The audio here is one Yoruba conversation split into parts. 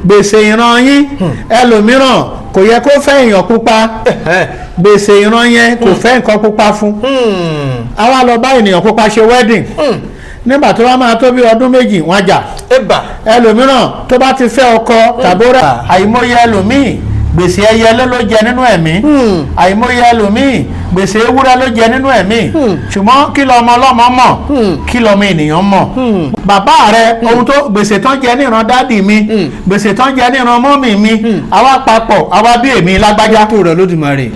gbèsè ìran yín ẹlòmíràn kò yẹ kó fẹ́ èèyàn pupa gbèsè ìran yẹn kò fẹ́ nǹkan pupa fún àwa lọ bá ènìyàn pupa ṣe wedding nígbà tó bá máa tó bí ọdún méjì wọ́n jà ẹlòmíràn tó bá ti fẹ́ ọkọ tàbóra àìmọye ẹlòmíì gbèsè ẹyẹlé ló jẹ nínú ẹ̀mí àìmọye ẹlòmíì gbèsè ewúrẹ́ ló jẹ nínú ẹ̀mí ṣùgbọ́n kí lọmọ ọlọ́mọ mọ̀ kí lọmọ ènìyàn mọ̀ bàbá rẹ ohun tó gbèsè tán jẹ níran dádì mi gbèsè tán jẹ níran mọ́mì mi àwa papọ̀ àwa bí èmi lágbájá tó rẹ̀ lódìmarè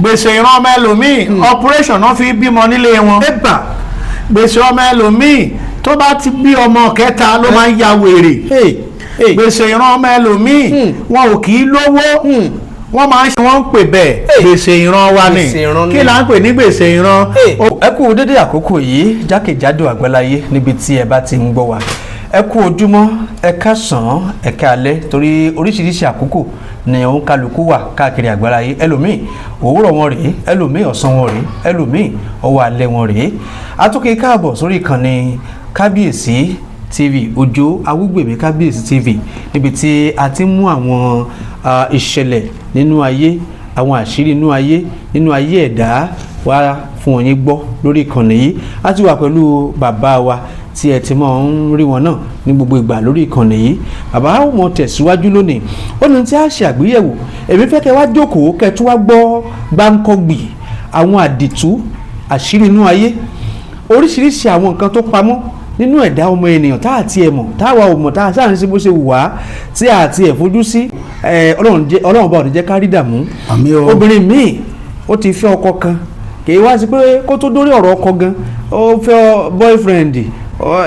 gbèsè ìran ọmọ ẹlòmíì operation náà fi bímọ nílé wọn gbèsè ọmọ ẹlòmíì tó bá ti bí ọmọ kẹta ló máa ń ya wèrè gbèsè ìran ọmọ ẹlòmíì wọn ò kì í lówó wọ́n máa ń ṣe wọ́n ń pè bẹ́ẹ̀ gbèsè ìran wa ni kí là ń pè ní gbèsè ìran. ẹ kú dédé àkókò yìí jákèjádò àgbáláyé níbi tí ẹ bá ti ń gbọ́ wa ẹ kú ojúmọ́ ẹ káàsán ẹ káalẹ́ torí oríṣiríṣi àkókò ni òun kálukú wà káàkiri àgbáláyé ẹlòmíì òwúrọ̀ wọn rèé ẹlòmíì ọ̀sán wọn rèé ẹlòmíì ọwọ́ alẹ́ wọn rèé atúnkè káàbọ̀ sórí ìkànnì kábíyèsí tv Òjó Awúgbèmí kábíyèsí tv níbi tí a ti mú àwọn ìṣẹ̀lẹ̀ nínú ayé àwọn àṣírí nínú ayé ẹ̀dá wá fún òyìn gbọ́ lórí ìkànnì yìí a ti wà pẹ̀lú bàbá wa tí ẹ ti máa ń rí wọn náà ní gbogbo ìgbà lórí ìkànnì yìí bàbá wọn tẹ̀síwájú lónìí ó ní tí a ṣe àgbéyẹ̀wò èmi fẹ́ kẹ́ wá jókòó kẹ́ tún wá gbọ́ gbáǹkọ́gbì àwọn àdìtú àṣírí inú ayé oríṣiríṣi àwọn nǹkan tó pamọ́ nínú ẹ̀dá ọmọ ènìyàn tá àti ẹ̀ mọ̀ táwa ò mọ̀ tá a sáà ń ṣe bó ṣe wù wá tí a àti ẹ̀ fojú sí ọlọ́run bá òní jẹ́ ká rí dààmú obìnrin míì ó ti fẹ́ ọkọ kan kì í wá sí pé kó tó dórí ọ̀rọ̀ ọkọ gan ó fẹ́ boyfriend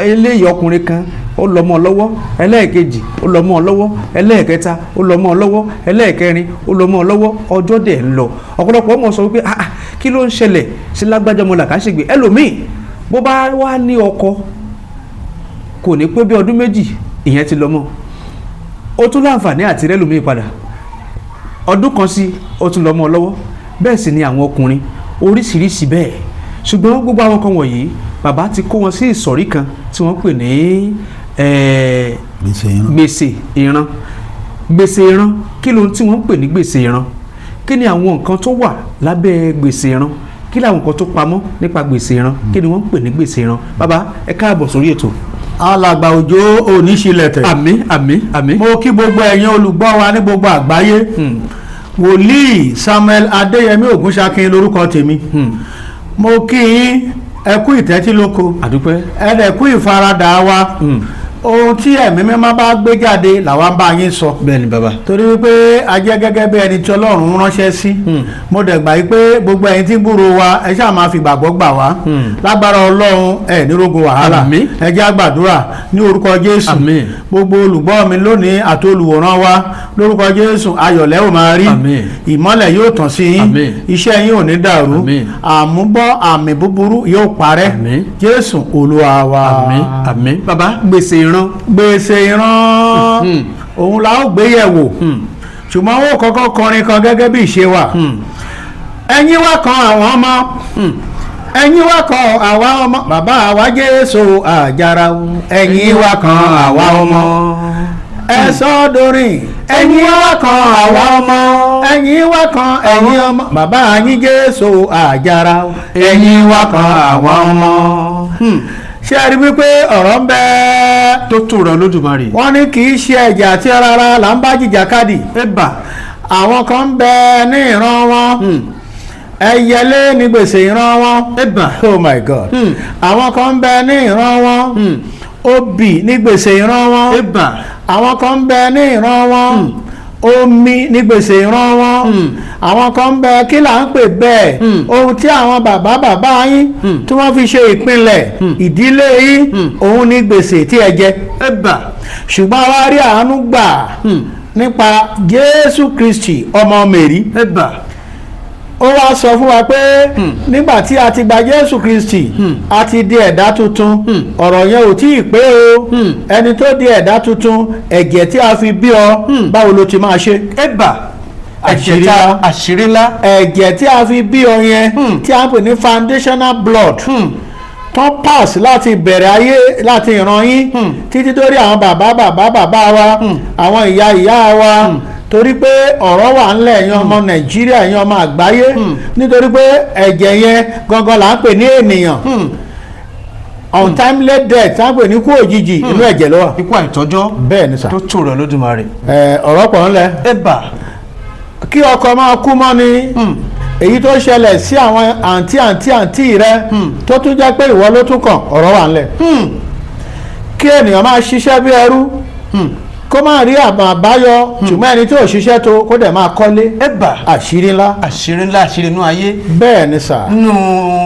eléyìí ọkùnrin kan ó lọ mọ́ ọ lọ́wọ́ ẹlẹ́ẹ̀kejì ó lọ mọ́ ọ lọ́wọ́ ẹlẹ́ẹ̀kẹta ó lọ mọ́ ọ lọ́wọ́ ẹlẹ́ẹ̀kẹrin ó lọ mọ́ ọ lọ́wọ́ ọjọ́ dẹ̀ ń lọ ọ̀pọ̀lọpọ̀ ọmọ sọ wípé kí ló ń ṣẹlẹ̀ sí lágbájá ọmọ làkàṣègbè ẹlòmíì bó bá wá ní ọkọ kò ní pé bí ọdún méjì ìyẹn ti lọ mọ́ ó tún láǹfààní àti rẹ́lòmíì padà ọdún kan sí ó tún lọ mọ́ ọ lọ́wọ́ bẹ́ẹ̀ sì ni àwọn ọkùnrin oríṣiríṣi bẹ́ẹ̀ ṣùgbọ́n gbogbo àwọn kan wọ̀nyí bàbá ti kó wọn sí ìsọ̀rí kan tí wọ́n pè ní gbèsè ìran kí ló tí wọ́n pè ní gbèsè ìran kí ni àwọn nǹkan tó wà lábẹ́ gbèsè ìran kí ni àwọn nǹkan tó pamọ́ nípa gbèsè ìran kí ni wọ́n pè ní gbèsè ìran bàbá ẹ káàbọ̀ sórí ètò. alàgbà Òjó oníṣìlẹ̀tẹ̀ àmín mo kí gbogbo ẹ̀yin olùgbọ́ wa ní gbogbo àgbáyé wòlíì Samuel Adéyẹmí Ògúnṣakin lórúkọ tèmi mo kí yín ẹ kú ìtẹ́tílóko ẹ dẹ̀ kú ìfaradà wa ohun tí ẹ̀mí mímọ́ bá gbé jáde làwa ń bá yín sọ. bẹ́ẹ̀ni bàbá. torí wípé a jẹ́ gẹ́gẹ́ bí ẹni tí Ọlọ́run ránṣẹ́ sí. mo dẹ̀ gbà wípé gbogbo ẹ̀yin tí ń gbúrò wa ẹ ṣáà máa fi gbàgbọ́ gbà wá. lágbára Ọlọ́run ẹ nírógun wàhálà. ẹ jẹ́ àgbàdúrà ní orúkọ Jésù. gbogbo olùgbọ́ mi lónìí àti olùwòran wa lórúkọ Jésù ayọ̀lẹ́ ò máa rí. ìmọ́lẹ̀ yóò tàn sí yín. iṣẹ́ yín ò ní dàrú. àmúbọ́ àmì búburú yóò parẹ́. Jésù Olúwa wa. àmín bàbá gbèsè ìran òun la ó gbé yẹ̀wò ṣùgbọ́n ó kọ́kọ́ kọrin kan gẹ́gẹ́ bí ìṣe wa ẹ̀yin wá kan àwọn ọmọ ẹ̀yin wá kan àwa ọmọ bàbá àwa Jésù àjàrà ẹ̀yin wá kan àwa ọmọ ẹ sọ dorin ẹ̀yin wá kan àwa ọmọ ẹ̀yin wá kan ẹ̀yin ọmọ bàbá yín Jésù àjàrà ẹ̀yin wá kan àwa ọmọ ṣé a rí wípé ọ̀rọ̀ ń bẹ tó tó rọ lódùmarè. wọ́n ní kì í ṣe ẹ̀jẹ̀ àti rárá là ń bá jìjàkadì. àwọn kan ń bẹ ní ìran wọn ẹyẹlé ní gbèsè ìran wọn. oh my god. àwọn kan ń bẹ ní ìran wọn obì ní gbèsè ìran wọn. àwọn kan ń bẹ ní ìran wọn omi ní gbèsè ìran wọn àwọn kan ń bẹ kí là ń pè bẹ́ẹ̀ ohun tí àwọn bàbá yín tí wọ́n fi ṣe ìpínlẹ̀ ìdílé yín òun ní gbèsè tí ẹ jẹ ṣùgbọ́n wá rí àánú gbà nípa Jésù Kristi ọmọ Mèrí ó wá sọ fún wa pé nígbà tí a ti gba Jésù Kristi a ti di ẹ̀dá tuntun ọ̀rọ̀ yẹn ò tí ì pé o ẹni tó di ẹ̀dá tuntun ẹ̀jẹ̀ tí a fi bí ọ báwo ló ti máa ṣe. àṣírí ńlá ẹ̀jẹ̀ tí a fi bí ọ yẹn tí a ń pè ní foundational blood tán pass láti bẹ̀rẹ̀ ayé láti ìran yín títí dórí àwọn bàbá wa àwọn ìyá wa torí pé ọ̀rọ̀ wà ńlẹ̀ ẹ̀yin ọmọ Nàìjíríà ẹ̀yin ọmọ àgbáyé nítorí pé ẹ̀jẹ̀ yẹn gangan là ń pè ní ènìyàn untimely death tá ń pè ní ikú òjijì inú ẹ̀jẹ̀ ló wà. ikú àìtọ́jọ́ bẹ́ẹ̀ ni sà. tó tó rẹ̀ Olódùmarè. ọ̀rọ̀ pọ̀ ńlẹ̀. kí ọkọ máa kú mọ́ ni èyí tó ṣẹlẹ̀ sí àwọn àǹtí rẹ tó tún jẹ́ pé ìwọ ló tún kàn ọ̀rọ̀ wà ńlẹ̀. kí ènìyàn máa ṣiṣẹ́ bí ẹrú kó máa rí àbáyọ ṣùgbọ́n ẹni tí ò ṣiṣẹ́ tó kó dẹ̀ máa kọ́lé. àṣírí ńlá. àṣírí inú ayé. bẹ́ẹ̀ ni sà.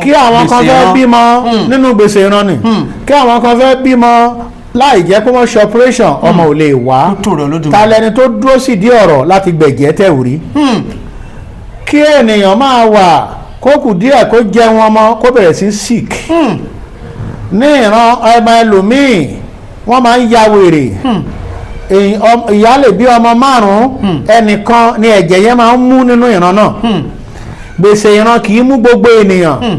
kí àwọn kan fẹ́ bímọ nínú gbèsè ìran ni kí àwọn kan fẹ́ bímọ láì jẹ́ pé wọ́n ṣe operation ọmọ ò lè wá ta lẹni tó dúró sí di ọ̀rọ̀ láti gbẹ̀jẹ̀ tẹ̀wù rí. kí ènìyàn máa wà kó kù díẹ̀ kó jẹun ọmọ kó bẹ̀rẹ̀ sí sick. ní ìran ọmọ ẹlòmíì wọ́n máa ń ya wèrè ìyá lè bí ọmọ 5 ẹnìkan ni ẹ̀jẹ̀ yẹn máa ń mú nínú ìran náà. gbèsè ìran kì í mú gbogbo ènìyàn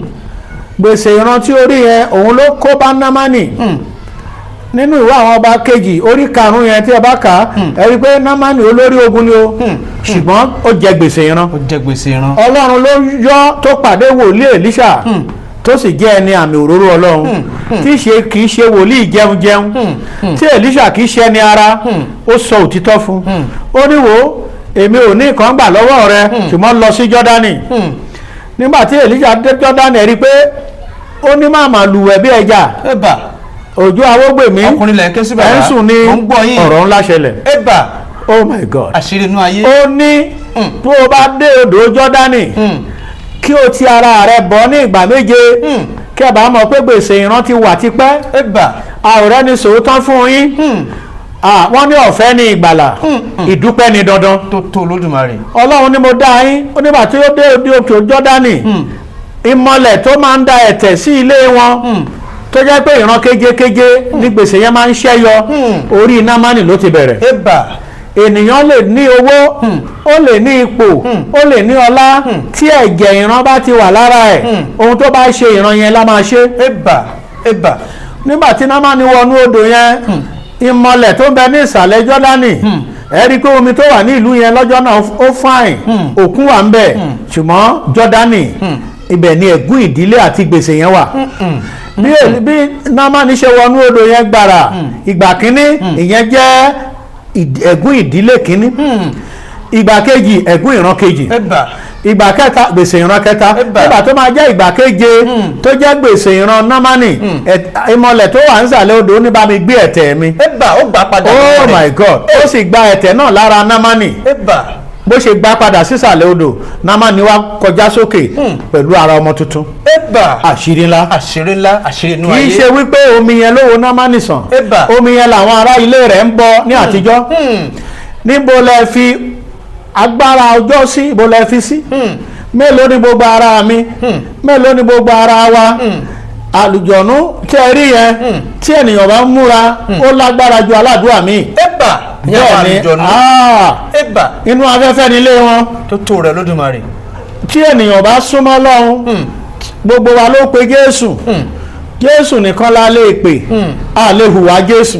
gbèsè ìran tí orí yẹn òun ló kó bá Námánì nínú ìwé àwọn ọba kejì orí 5 yẹn tí ẹ bá kà á ẹ rí i pé Námánì olórí ogun ni o ṣùgbọ́n ó jẹ gbèsè ìran. Ọlọ́run ló yọ tó pàdé wòlíì Èlíṣà tó sì jẹ́ ẹni àmì òróró Ọlọ́run tí kì í ṣe wòlíì jẹun tí Èlíṣà kì í ṣe ẹni ara ó sọ òtítọ́ fún ó ní wò èmi ò ní nǹkan gbà lọ́wọ́ rẹ ṣùgbọ́n lọ sí Jọ́dánì nígbà tí Èlíṣà dé Jọ́dánì rí pé ó ní màmá lùwẹ̀ bí ẹja òjò awógbèmí ẹ̀sùn ní ọ̀rọ̀ ńlá ṣẹlẹ̀. Oh my God. àṣírí inú ayé. ó ní tó o bá dé odò Jọ́dánì kí o ti ara rẹ bọ́ ní ìgbà 7 kí ẹ bá mọ̀ pé gbèsè ìran ti wà tipẹ́ àwòrán ni sòótọ́ fún yín wọ́n ní ọ̀fẹ́ ní ìgbàlà ìdúpẹ́ ní dandan. tó Olódùmarè. Ọlọ́run ni mo dá yín ó nígbà tí ó dé òkè Jọ́dánì ìmọ̀lẹ̀ tó máa ń da ẹ̀tẹ̀ sí ilé wọn tó jẹ́ pé ìran kéjekéje ní gbèsè yẹn máa ń ṣẹ́yọ orí Námánì ló ti bẹ̀rẹ̀. ènìyàn lè ní owó ó lè ní ipò ó lè ní ọlá tí ẹ̀jẹ̀ ìran bá ti wà lára ẹ̀ ohun tó bá ṣe ìran yẹn la máa ṣe. nígbà tí Námánì wọnú odò yẹn ìmọ̀lẹ̀ tó ń bẹ ní ìsàlẹ̀ Jọ́dánì ẹ rí i pé omi tó wà ní ìlú yẹn lọ́jọ́ náà ó fáìn òkun wà ń bẹ ṣùgbọ́n Jọ́dánì ibẹ̀ ni ẹ̀gún ìdílé àti gbèsè yẹn wà. bí Námánì ṣe wọnú odò yẹn gbàrà ìgbà kínní ìyẹn jẹ́ ẹ̀gún ìdílé kínní ìgbà kejì ẹ̀gún ìran kejì ìgbà kẹta gbèsè ìran kẹta ìgbà tó máa jẹ́ ìgbà keje tó jẹ́ gbèsè ìran Námánì ìmọ̀lẹ̀ tó wà nísàlẹ̀ odò ní bá mi gbé ẹ̀tẹ̀ mi. ó gbà padà. Oh my God ó sì gba ẹ̀tẹ̀ náà lára Námánì bó ṣe gbá padà sísàlẹ̀ odò Námánì wá kọjá sókè pẹ̀lú ara ọmọ tuntun. àṣírí ńlá inú ayé. kì í ṣe wípé omi yẹn ló wo Námánì sàn omi yẹn làwọn ará ilé rẹ̀ ń bọ ní àtijọ́ níbo lẹ fi agbára ọjọ́ sí ibo lẹ fi sí mélòó ni gbogbo ara mi mélòó ni gbogbo ara wa àlùjọ̀nú tí ẹ rí yẹn tí ènìyàn bá ń múra ó lágbára ju aládùúrà mi. bẹ́ẹ̀ ni inú afẹ́fẹ́ nílé wọn. tó rẹ̀ Olódùmarè. tí ènìyàn bá súnmọ́ Ọlọ́run gbogbo wa ló pe Jésù nìkan la lè pè a lè hùwà Jésù.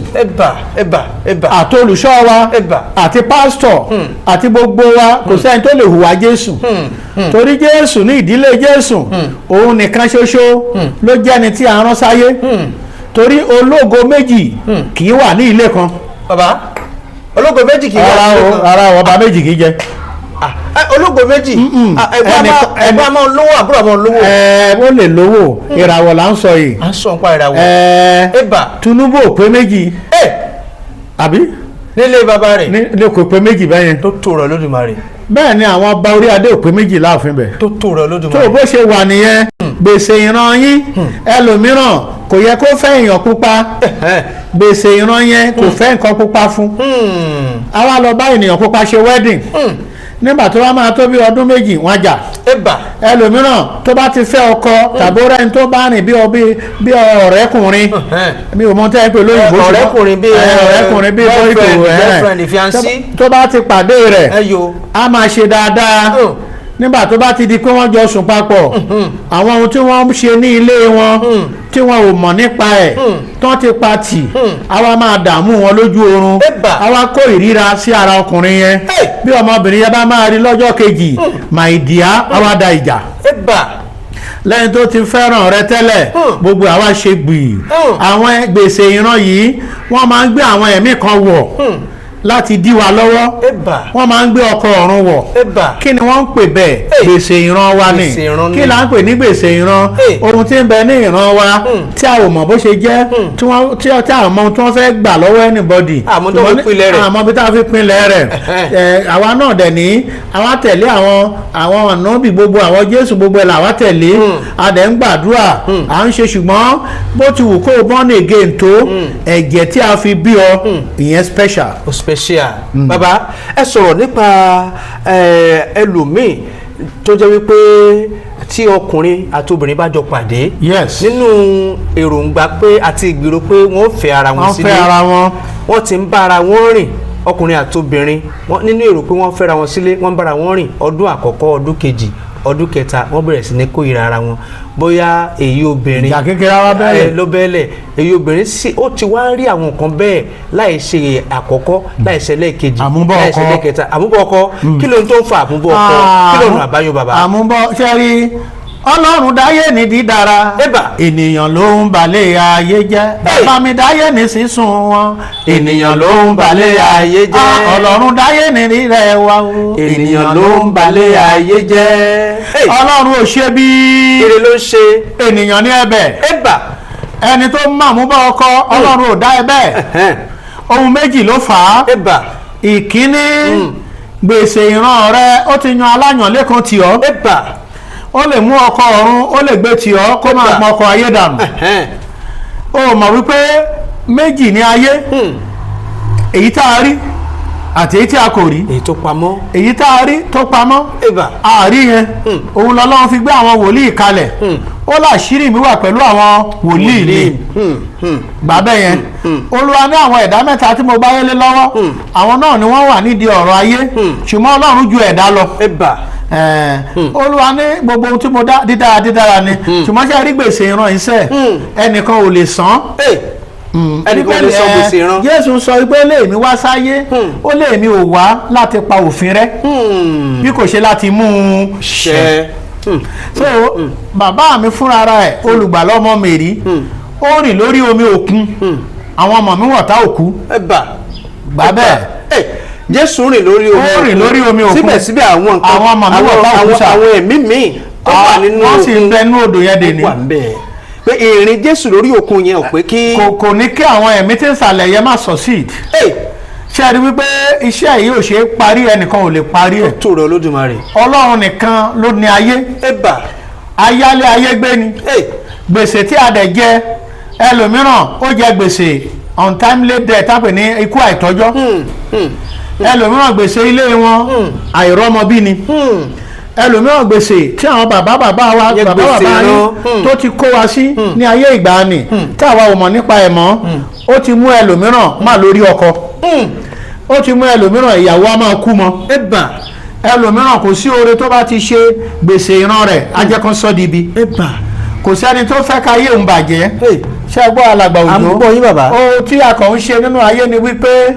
àti olùṣọ́ wa àti pásítọ̀ àti gbogbo wa kò sẹ́ni tó lè hùwà Jésù torí Jésù ní ìdílé Jésù òun nìkan ṣoṣo ló jẹ́ni tí a rán sáyé torí ológo méjì kì í wà ní ilé kan. bàbá ológo méjì kì í wà ní ilé kan. ara ọba méjì kì í jẹ. ológo méjì ẹgbẹ́ máa lówó àbúrò máa lówó. ó lè lówó ìràwọ̀ là ń sọ yìí. à ń sọ nípa ìràwọ̀. Tinubu ò pé méjì. àbí. nílé bàbá rẹ̀. ní kò pé méjì bẹ́yẹn. tó rẹ̀ Olódùmarè. bẹ́ẹ̀ ni àwọn ọba orí adé ò pé méjì láàfin bẹ̀. tó rẹ̀ Olódùmarè. tó bó ṣe wà nìyẹn gbèsè ìran yín ẹlòmíràn kò yẹ kó fẹ́ èèyàn pupa gbèsè ìran yẹn kò fẹ́ nǹkan pupa fún. àwa lọ bá ènìyàn pupa ṣe wedding nígbà tó bá máa tó bí ọdún méjì wọ́n jà. ẹlòmíràn tó bá ti fẹ́ ọkọ tàbí ọ̀rẹ́ tó bá rìn bí ọ̀rẹ́kùnrin mi ò mọ tẹ́ ẹ pé lóyìnbó ọ̀rẹ́kùnrin bí boyfriend fiancé tó bá ti pàdé rẹ̀ a máa ṣe dáadáa nígbà tó bá ti di pé wọ́n jọ sùn papọ̀ àwọn ohun tí wọ́n ń ṣe ní ilé wọn tí wọn ò mọ̀ nípa ẹ̀ tán ti pa tì àwa máa dààmú wọn lójú oorun àwa kó ìríra sí ara ọkùnrin yẹn bí ọmọbìnrin yẹn bá máa rí lọ́jọ́ kejì my dear àwa da ìjà lẹ́yìn tó ti fẹ́ràn rẹ tẹ́lẹ̀ gbogbo àwa ṣe gbìyì àwọn gbèsè ìran yìí wọ́n máa ń gbé àwọn ẹ̀mí kan wọ̀ láti dí wa lọ́wọ́ wọ́n máa ń gbé ọkọ̀ ọ̀run wọ̀ kí ni wọ́n ń pè bẹ́ẹ̀ gbèsè ìran wa ni kí là ń pè ní gbèsè ìran ohun tí ń bẹ ní ìran wa tí a ò mọ̀ bó ṣe jẹ́ tí a mọ̀ tí wọ́n fẹ́ gbà lọ́wọ́ anybody àmọ́ bí tá a fi pinlẹ̀ rẹ̀ àwa náà dẹ̀ ní àwa tẹ̀lé àwọn ànábì gbogbo àwọn Jésù gbogbo ẹ̀ làwa tẹ̀lé a dẹ̀ ń gbàdúrà à ń ṣe ṣùgbọ́n bó ti wù kó o born again tó ẹ̀jẹ̀ tí a fi bí ọ ìyẹn special. Bàbá ẹ sọ̀rọ̀ nípa ẹlòmíì tó jẹ́ wípé tí ọkùnrin àti obìnrin bá jọ pàdé nínú èròǹgbà pé àti ìgbèrò pé wọ́n fẹ́ ara wọn sílé wọ́n ti ń bá ara wọn rìn ọkùnrin àti obìnrin nínú èrò pé wọ́n fẹ́ra wọn sílé wọ́n ń bára wọn rìn ọdún àkọ́kọ́ ọdún kejì ọdún kẹta wọ́n bẹ̀rẹ̀ sí ní kórìíra ara wọn bóyá èyí obìnrin ìjà kékeré wa bẹ́ẹ̀ ló bẹ́ẹ̀lẹ̀ èyí obìnrin sì ó ti wá rí àwọn nǹkan bẹ́ẹ̀ láì ṣe àkọ́kọ́ láì ṣe lẹ́ẹ̀kejì láì ṣe lẹ́ẹ̀kẹta àmúbọ̀ ọkọ kí ló ń tó ń fa àmúbọ̀ ọkọ kí ló ń àbáyọ bàbá. àmúbọ̀ ṣẹ́rí Ọlọ́run dáyé ní dídára ènìyàn ló ń balẹ̀ ayé jẹ́ bàbá mi dáyé ní sísun wọn ènìyàn ló ń balẹ̀ ayé jẹ́ Ọlọ́run dáyé ní rírẹ̀ wa o ènìyàn ló ń balẹ̀ ayé jẹ́ Ọlọ́run ò ṣe bí ire ló ṣe ènìyàn ní ẹ̀bẹ̀ ẹni tó máa mú bá ọkọ Ọlọ́run ò dá ẹ̀bẹ̀ ohun méjì ló fà á ìkíní gbèsè ìran rẹ ó ti yan aláyàn lẹ́kan tì ọ́ ó lè mú ọkọ ọ̀run ó lè gbé tì ọ́ kó máa pọn ọkọ ayé dànù ó mọ̀ wípé méjì ní ayé èyí tá a rí àti èyí tí a kò rí èyí tó pamọ́ èyí tá a rí tó pamọ́ àárí yẹn òun lọ́lọ́run fi gbé àwọn wòlíì kalẹ̀ ó láṣírí mi wà pẹ̀lú àwọn wòlíì ni gbàbẹ́ yẹn Olúwa ní àwọn ẹ̀dá mẹ́ta tí mo bá yẹlé lọ́wọ́ àwọn náà ni wọ́n wà nídìí ọ̀rọ̀ ayé ṣùgbọ́n Ọlọ́run ju ẹ̀dá lọ Olúwa ní gbogbo ohun tí mo dá dídára ni ṣùgbọ́n ṣe rí gbèsè ìran iṣẹ́ ẹnìkan ò lè san ẹnìkan lè sọ gbèsè ìran. Jésù sọ pé léèmí wá sáyé ó léèmí ò wá láti pa òfin rẹ́ bí kò ṣe láti mú un ṣẹ. so bàbá mi fúnra ẹ̀ olùgbàlọ́mọ Mèrí ó rìn lórí omi òkun àwọn ọmọ mi wọ̀tá òkú gbà bẹ́ẹ̀ Jésù rìn lórí omi òkun ó rìn lórí omi òkun síbẹ̀síbẹ̀ àwọn nǹkan àwọn ọmọ mi wọ̀tá òkú sà àwọn ẹ̀mí míì tó wà nínú òkun wọ́n sì ń bẹ nínú odò yẹn dè ní. pé ìrìn Jésù lórí òkun yẹn ò pé kí. kò ní kí àwọn ẹ̀mí tí ń sàlẹ̀ yẹn má succeed. ṣé ẹ rí wípé iṣẹ́ yìí ò ṣe é parí ẹnìkan ò lè parí ẹ̀. tó rẹ Olódùmarè. Ọlọ́run nìkan ló ní ayé. ayálé ayé gbé ni. gbèsè tí a dẹ̀ jẹ ẹlòmíràn ó jẹ gbèsè untimely death tápè ní ikú àìtọ́jọ́. ẹlòmíràn gbèsè ilé wọn àìrọ́mọbí ni. ẹlòmíràn gbèsè tí àwọn bàbá wa yín tó ti kó wa sí ní ayé ìgbàanì tí àwa ò mọ̀ nípa ẹ̀ mọ́ ó ti mú ẹlòmíràn má lórí ọkọ ó ti mú ẹlòmíràn ìyàwó á máa kú mọ́ ẹlòmíràn kò sí oore tó bá ti ṣe gbèsè ìran rẹ̀ ajẹ́kan sọ́ di ibi kò sẹ́ni tó fẹ́ ká ayé òun bàjẹ́ ṣé ẹ gbọ́ alàgbà òjò ó tí a kàn ń ṣe nínú ayé ni wípé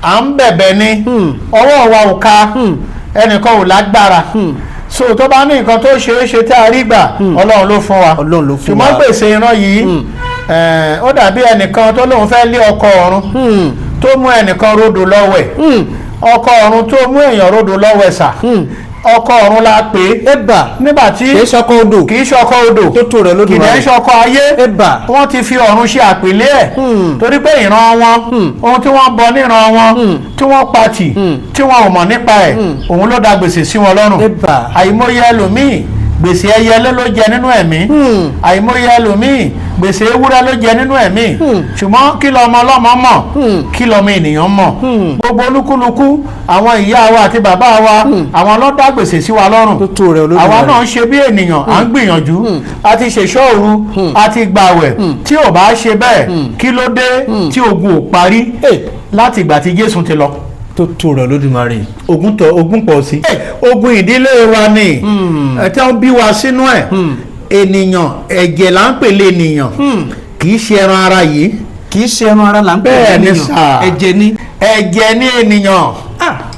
à ń bẹ̀bẹ̀ ni ọwọ́ wa ò ká ẹnìkan ò lágbára so tó bá ní nǹkan tó ṣeé ṣe tí a rí gbà Ọlọ́run ló fún wa ṣùgbọ́n gbèsè ìran yìí ó dàbí ẹnìkan tó lóun fẹ́ lé ọkọ ọ̀run tó mú ẹnìkan rodò lọ́wẹ̀ ọkọ ọ̀run tó mú èèyàn rodò lọ́wẹ̀ sà ọkọ ọ̀run la pè é nígbà tí kì í ṣọkọ odò kì í ṣọkọ ayé wọ́n ti fi ọ̀run ṣe àpèlé ẹ̀ torí pé ìran wọn ohun tí wọ́n bọ níran wọn tí wọ́n patì tí wọ́n ò mọ̀ nípa ẹ̀ òun ló da gbèsè sí wọn lọ́rùn àìmọye ẹlòmíì gbèsè ẹyẹlé ló jẹ nínú ẹ̀mí àìmọye ẹlòmíì gbèsè ewúrẹ́ ló jẹ nínú ẹ̀mí ṣùgbọ́n kí lọmọ ọlọ́mọ mọ̀ kí lọmọ ènìyàn mọ̀ gbogbo olúkúlùkù àwọn ìyá wa àti bàbá wa àwọn ló dá gbèsè sí wa lọ́rùn àwa náà ń ṣe bí ènìyàn à ń gbìyànjú àti ṣèṣọ́ òru àti gbàwẹ̀ tí ò bá ṣe bẹ́ẹ̀ kí ló dé tí ogun ò parí láti ìgbà tí Jésù ti lọ. tó rọ̀ lódùmarè. ogun pọ̀ sí. ogun ìdílé wa ni tí wọ́n bí wa sínú ẹ̀ ènìyàn ẹ̀jẹ̀ là ń pèlè ènìyàn kì í ṣe ẹran ara yìí. kì í ṣe ẹran ara là ń pè é ènìyàn, ẹ̀jẹ̀ ni. ẹ̀jẹ̀ ni ènìyàn.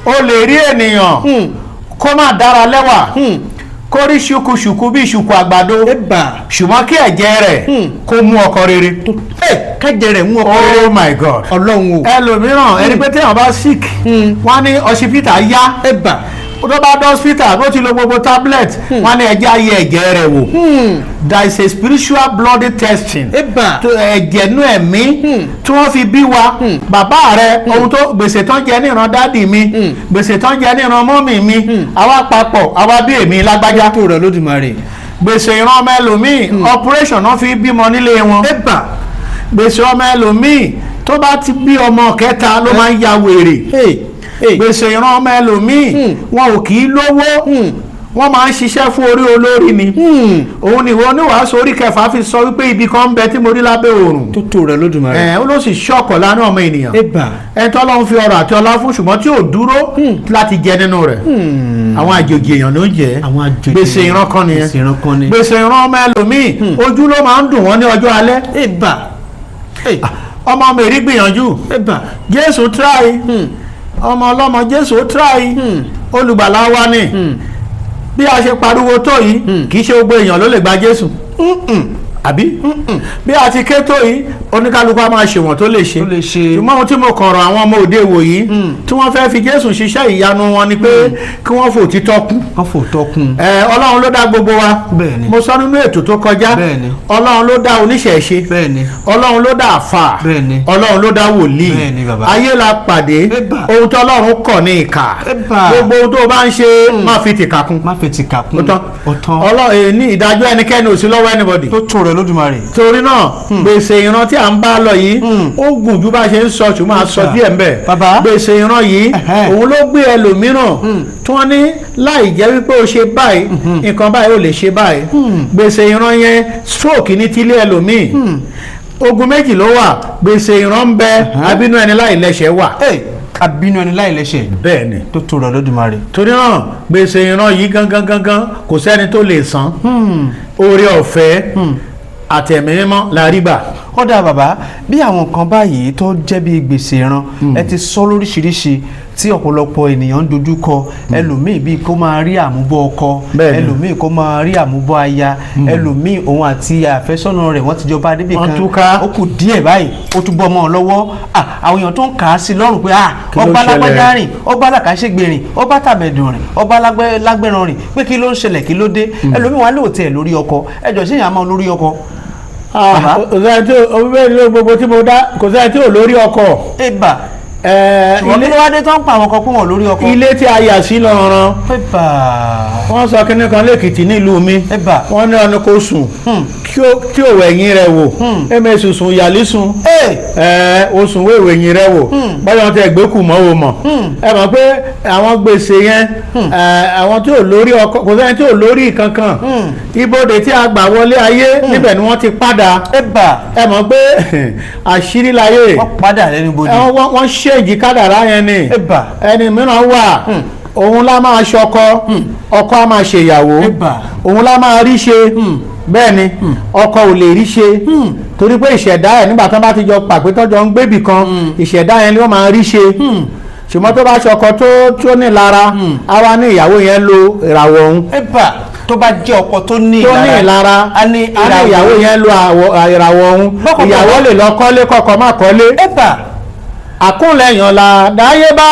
o lè rí ènìyàn kó má dára lẹ́wà kó rí ṣùkúṣùkú bí ṣùkú àgbàdo ṣùgbọ́n kí ẹ̀jẹ̀ rẹ̀ kó mú ọkọ rere. kẹ́jẹ̀ rẹ̀ mú ọkọ rere. oh my god. ọlọ́run o. ẹlòmíràn ẹni pé téèyàn bá sick wọ́n á ní ọsibítà yá tó bá dé hospital bó ti lo gbogbo tablet wọ́n ní ẹ̀jẹ̀ ayé ẹ̀jẹ̀ rẹ̀ wò. there is a spiritual blood testing. ẹ̀jẹ̀ nú ẹ̀mí tí wọ́n fi bí wa. bàbá rẹ̀ ohun tó gbèsè tán jẹ ní ìran dádì mi gbèsè tán jẹ ní ìran mọ́mì mi àwa papọ̀ àwa bí èmi lágbájá. tó rẹ̀ lódùmarè. gbèsè ìran ọmọ ẹlòmíì operation náà fi bímọ nílé wọn. gbèsè ọmọ ẹlòmíì tó bá ti bí ọmọ kẹta ló máa ń ya wèrè. gbèsè ìran ọmọ ẹlòmíì wọn ò kì í lówó wọ́n máa ń ṣiṣẹ́ fún orí olórí ni. òun ni ìwọ oníwàásù orí kẹfà fi sọ wípé ibi kan ń bẹ tí mo rí lábẹ́ òòrùn. tó rẹ̀ lódùmarè. ó ló sì ṣọ̀kọ̀ lánàá ọmọ ènìyàn. ẹni tó lọ́n fi ọrọ̀ àti ọlá fún ṣùgbọ́n tí ò dúró láti jẹ nínú rẹ̀. àwọn àjòjì èèyàn ló ń jẹ. gbèsè ìran kan nìyẹn. gbèsè ìran ọmọ ẹlòmíì ojú ló máa ń dùn wọ́n ní ọjọ́ alẹ́. ọmọ mi rí gbìyànjú. Jésù try. ọmọ ọlọ́mọ Jésù try. olùgbàlà wa ni. bí a ṣe pariwo tó yìí kì í ṣe gbogbo èèyàn ló lè gba Jésù. àbí bí a ti ké tó yìí oníkálukú a máa ṣèwọ̀n tó lè ṣe. ṣùgbọ́n ohun tí mo kàn rọ̀ àwọn ọmọ òde ìwò yìí tí wọ́n fẹ́ fi Jésù ṣiṣẹ́ ìyanu wọn ni pé kí wọ́n fò títọ́ kún. Ọlọ́run ló dá gbogbo wa. mo sọ nínú ètò tó kọjá Ọlọ́run ló dá oníṣẹ̀ṣe. Ọlọ́run ló dá àfà. Ọlọ́run ló dá wòlíì. ayé la pàdé ohun tó Ọlọ́run kọ̀ ní ìkà. gbogbo ohun tó bá ń ṣe má fi tìkà kún. Ọlọ́run ní ìdájọ́ ẹnikẹ́ni ò sí lọ́wọ́ anybody. tó tó rẹ̀ lódùmarè. torí náà gbèsè ìran tí à ń bá lọ yìí ó gùn ju bá a ṣe ń sọ ṣùgbọ́n a sọ díẹ̀ ń bẹ̀. gbèsè ìran yìí òun ló gbé ẹlòmíràn tí wọ́n ní láì jẹ́ wípé ó ṣe báyìí nǹkan báyìí ó lè ṣe báyìí. gbèsè ìran yẹn stroke ní tílé ẹlòmíì ogun méjì ló wà gbèsè ìran ń bẹ abínú ẹni láì lẹ́sẹ̀ wà. abínú ẹni láì lẹ́sẹ̀. bẹ́ẹ̀ni tó tó rẹ̀ lódùmarè. torí náà gbèsè ìran yìí gangan kò sẹ́ni tó lè san. oore ọ̀fẹ́ àtẹ̀mí mímọ́ la rí gbà. kódà bàbá bí àwọn kan báyìí tó jẹ́ bí gbèsè ìran ẹ ti sọ lóríṣiríṣi tí ọ̀pọ̀lọpọ̀ ènìyàn ń dojú kọ ẹlòmíì bíi kó máa rí àmúbọ̀ ọkọ ẹlòmíì kó máa rí àmúbọ̀ aya ẹlòmíì òun àti àfẹ́sọ́nà rẹ̀ wọ́n ti jọba débi kan ó kù díẹ̀ báyìí ó tún bọ́ ọmọ ọ lọ́wọ́ àwọn èèyàn tó ń kà á sí lọ́rùn pé ọba lágbájá rìn ọba làkàṣègbè rìn ọba tàbẹ̀dùn rìn ọba lágbẹ̀ràn rìn pé kí ló ń ṣẹlẹ̀ kí ló dé ẹlòmíì wọn lóòótọ́ ẹ̀ lórí ọkọ ẹjọ́ sí ìyá máa lórí ọkọ. kò sẹ́ni tí o gbogbo tí mo dá kò sẹ́ni tí o lórí ọkọ. ṣùgbọ́n kí ló wá dé tó ń pa àwọn kan kún wọn lórí ọkọ. ilé tí a yà sí lọ́rán wọ́n sọ kíní kan lẹ́kìtì nílùú mi wọ́n ní ọ̀nà kò sùn tí ò wẹ̀yìn rẹ̀ wò ẹ̀mẹ́sì sùn yàlí sùn o sùn wéèwé yìn rẹ̀ wò báyọ̀ tẹ gbẹ́kù mọ́ o mọ̀ ẹ mọ̀ pé àwọn gbèsè yẹn àwọn tí ò lórí ọkọ kò sẹ́ni tí ò lórí kankan ibodè tí a gbà wọlé ayé níbẹ̀ ni wọ́n ti padà ẹ mọ̀ pé àṣírí láyé wọ́n padà lẹ́nu bodè wọ́n ṣèjì kádàrá yẹn ni ẹni mìíràn wà òun la máa ṣọkọ ọkọ a máa ṣèyàwó òun la máa rí ṣe bẹ́ẹ̀ ni ọkọ ò lè rí ṣe torí pé ìṣẹ̀dá ẹ̀ nígbà tó bá ti jọ pàpé tọ́jọ́ ń gbébì kan ìṣẹ̀dá yẹn ni wọ́n máa rí ṣe ṣùgbọ́n tó bá ṣọkọ tó ní lára á wá ní ìyàwó yẹn lo ìràwọ̀ òun. tó bá jẹ́ ọkọ tó ní ìlara á ní ìyàwó yẹn lo ìràwọ̀ òun ìyàwó lè lọ kọ́lé kọ́kọ́ má kọ́lé. àkúnlẹ̀yàn là dáyé bá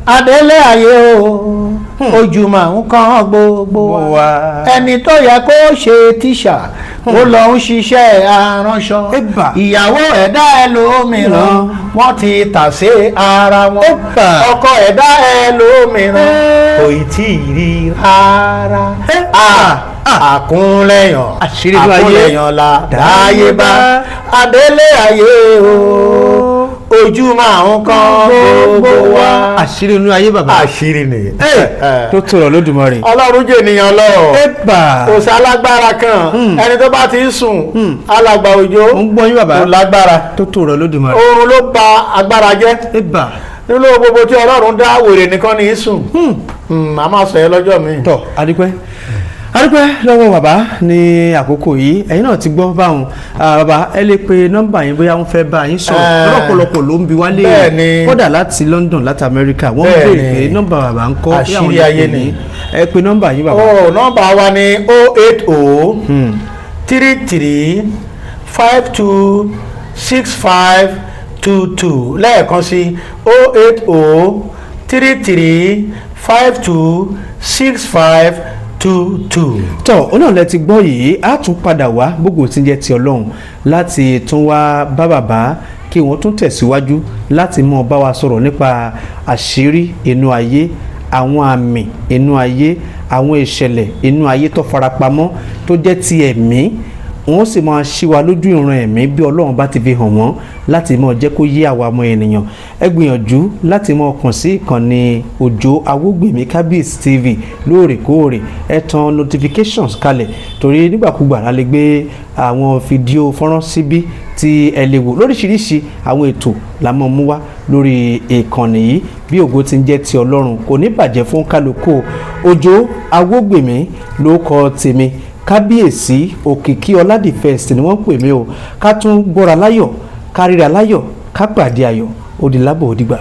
adélé ayé o ojúmọ̀ nǹkan gbogbo wa ẹni tó yẹ kó ṣe tíṣà ó lọ ń ṣiṣẹ́ aránṣọ ìyàwó ẹ̀dá ẹlòmíràn wọ́n ti tàsé ara wọn ọkọ ẹ̀dá ẹlòmíràn kò tí ì rí rárá àkúnlẹ̀yàn là dáyé bá adélé ayé o ojúmọ́ àwọn kan gbogbo wa. àṣírí inú ayé bàbá. àṣírí ni. tó tọrọ lódùmarè. ọlọ́run jẹ́ ènìyàn lọ. kò sí alágbára kan ẹni tó bá ti ń sùn alàgbà òjò ń gbọ́ yín bàbá. kò lágbára. tó tọrọ lódùmarè. oorun ló ba agbára jẹ́. nínú gbogbo tí Ọlọ́run dá wèrè nìkan ní í sùn a máa sọ yẹn lọ́jọ́ mi. tọ́ adúpẹ́ lọ́wọ́ bàbá ní àkókò yìí ẹ̀yin náà ti gbọ́ báwọn bàbá ẹ lè pe nọ́mbà yín bóyá wọ́n fẹ́ bá yín sọ̀rọ̀ lọ́pọ̀lọpọ̀ ló ń bi wá léèrè kódà láti London láti America wọ́n ń béèrè pé nọ́mbà bàbá ń kọ́ àṣírí ayé ni ẹ pe nọ́mbà yín bàbá. nọ́mbà wa ni 080 33 52 65 22 lẹ́ẹ̀kan sí 080 33 52 65 22. tọ́ ọ náà lẹ ti gbọ́ yìí á tún padà wá gbogbo tí ń jẹ́ ti Ọlọ́run láti tún wá bá bàbá kí wọ́n tún tẹ̀síwájú láti mọ̀ bá wa sọ̀rọ̀ nípa àṣírí inú ayé àwọn àmì inú ayé àwọn ìṣẹ̀lẹ̀ inú ayé tó farapamọ́ tó jẹ́ ti ẹ̀mí wọ́n sì máa ṣí wa lójú ìran ẹ̀mí bí Ọlọ́run bá ti fi hàn wọ́n láti máa jẹ́ kó yé àwa ọmọ ènìyàn ẹ gbìyànjú láti máa kàn sí ìkànnì Òjó Awógbèmí Kábíyèsí TV lóòrèkóòrè ẹ tan notifications kalẹ̀ torí nígbàkúgbà la lè gbé àwọn fídíò fọ́nrán síbí tí ẹ lè wò lóríṣiríṣi àwọn ètò la máa mú wá lórí ìkànnì yìí bí ògo ti ń jẹ́ ti Ọlọ́run kò ní bàjẹ́ fún kálukú Òjó Awógbèmí ló kọ tèmi Kábíyèsí Òkìkí Ọládìfẹ́sì ni wọ́n pè mí o ká tún gbọ́ra láyọ̀ ká ríra láyọ̀ ká pàdé ayọ̀ ó di lábọ̀ ó dìgbà.